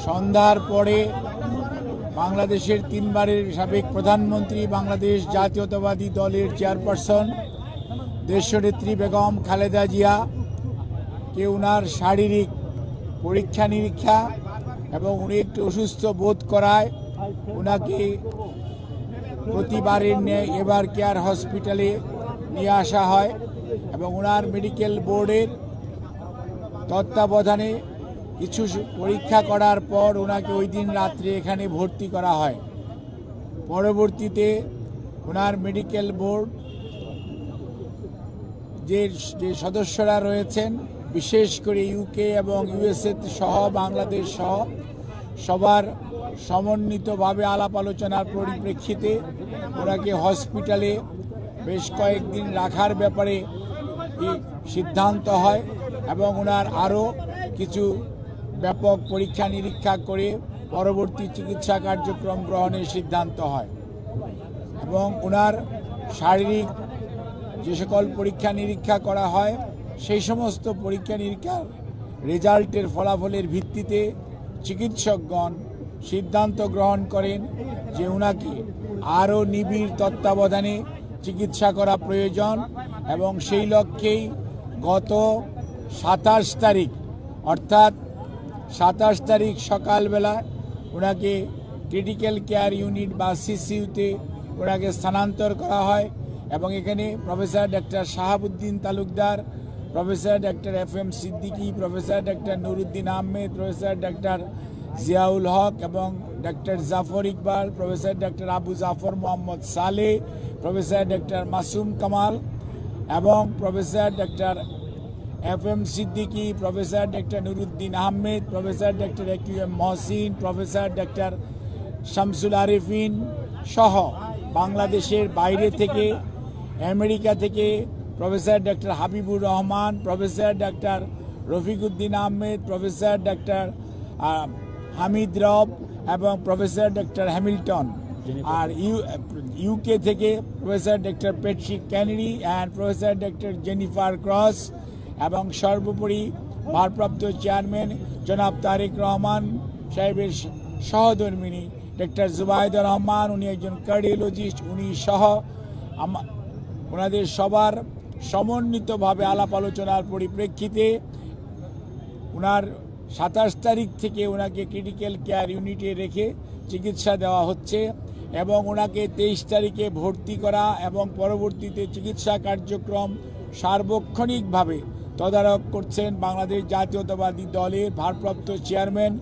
সন্ধ্যার পরে বাংলাদেশের তিনবারের সাবেক প্রধানমন্ত্রী, বাংলাদেশ জাতীয়তাবাদী দলের চেয়ারপারসন দেশনেত্রী বেগম খালেদা জিয়া কে ওনার শারীরিক পরীক্ষা নিরীক্ষা এবং উনি একটু অসুস্থ বোধ করায় ওনাকে প্রতিবারের ন্যায় এবার কেয়ার হসপিটালে নিয়ে আসা হয় এবং ওনার মেডিকেল বোর্ডের তত্ত্বাবধানে কিছু পরীক্ষা করার পর ওনাকে ওই দিন রাত্রে এখানে ভর্তি করা হয়। পরবর্তীতে ওনার মেডিকেল বোর্ড যে সদস্যরা রয়েছেন, বিশেষ করে ইউকে এবং ইউএসএ সহ বাংলাদেশ সহ সবার সমন্বিতভাবে আলাপ আলোচনার পরিপ্রেক্ষিতে ওনাকে হসপিটালে বেশ কয়েকদিন রাখার ব্যাপারে সিদ্ধান্ত হয় এবং ওনার আরও কিছু ব্যাপক পরীক্ষা নিরীক্ষা করে পরবর্তী চিকিৎসা কার্যক্রম গ্রহণের সিদ্ধান্ত হয় এবং ওনার শারীরিক যে সকল পরীক্ষা নিরীক্ষা করা হয় সেই সমস্ত পরীক্ষা নিরীক্ষার রেজাল্টের ফলাফলের ভিত্তিতে চিকিৎসকগণ সিদ্ধান্ত গ্রহণ করেন যে ওনাকে আরও নিবিড় তত্ত্বাবধানে চিকিৎসা করা প্রয়োজন এবং সেই লক্ষ্যেই গত 27 তারিখ অর্থাৎ 27 তারিখ সকালবেলা ওনাকে ক্রিটিক্যাল কেয়ার ইউনিট বা সিসিইউতে ওনাকে স্থানান্তর করা হয় এবং এখানে professor doctor Shahabuddin Talukdar, professor doctor FM Siddiqui, professor doctor Nuruddin Ahmed, professor doctor Ziaul Haque এবং doctor Zafar Iqbal, professor doctor Abu Zafar Mohammad Saleh, professor doctor Masum Kamal এবং professor doctor FM Siddiqui, professor doctor Nuruddin Ahmed, professor doctor AQM Mohsin, professor doctor Shamsul Arefin সহ বাংলাদেশের বাইরে থেকে, আমেরিকা থেকে professor doctor Habibur Rahman, professor doctor Rafiquddin Ahmed, professor doctor Hamid Rob এবং professor doctor Hamilton, আর UK থেকে professor doctor Patrick Kennedy and professor doctor Jennifer cross এবং সর্বোপরি ভারপ্রাপ্ত চেয়ারম্যান জনাব তারেক রহমান সাহেবের সহধর্মিনী ডক্টর জুবাইদা রহমান, উনি একজন কার্ডিওলজিস্ট, উনি সহ ওনাদের সবার সমন্বিতভাবে আলাপ আলোচনার পরিপ্রেক্ষিতে ওনার 27 তারিখ থেকে ওনাকে ক্রিটিক্যাল কেয়ার ইউনিটে রেখে চিকিৎসা দেওয়া হচ্ছে এবং ওনাকে 23 তারিখে ভর্তি করা এবং পরবর্তীতে চিকিৎসা কার্যক্রম সার্বক্ষণিকভাবে তদারক করছেন বাংলাদেশ জাতীয়তাবাদী দলের ভারপ্রাপ্ত চেয়ারম্যান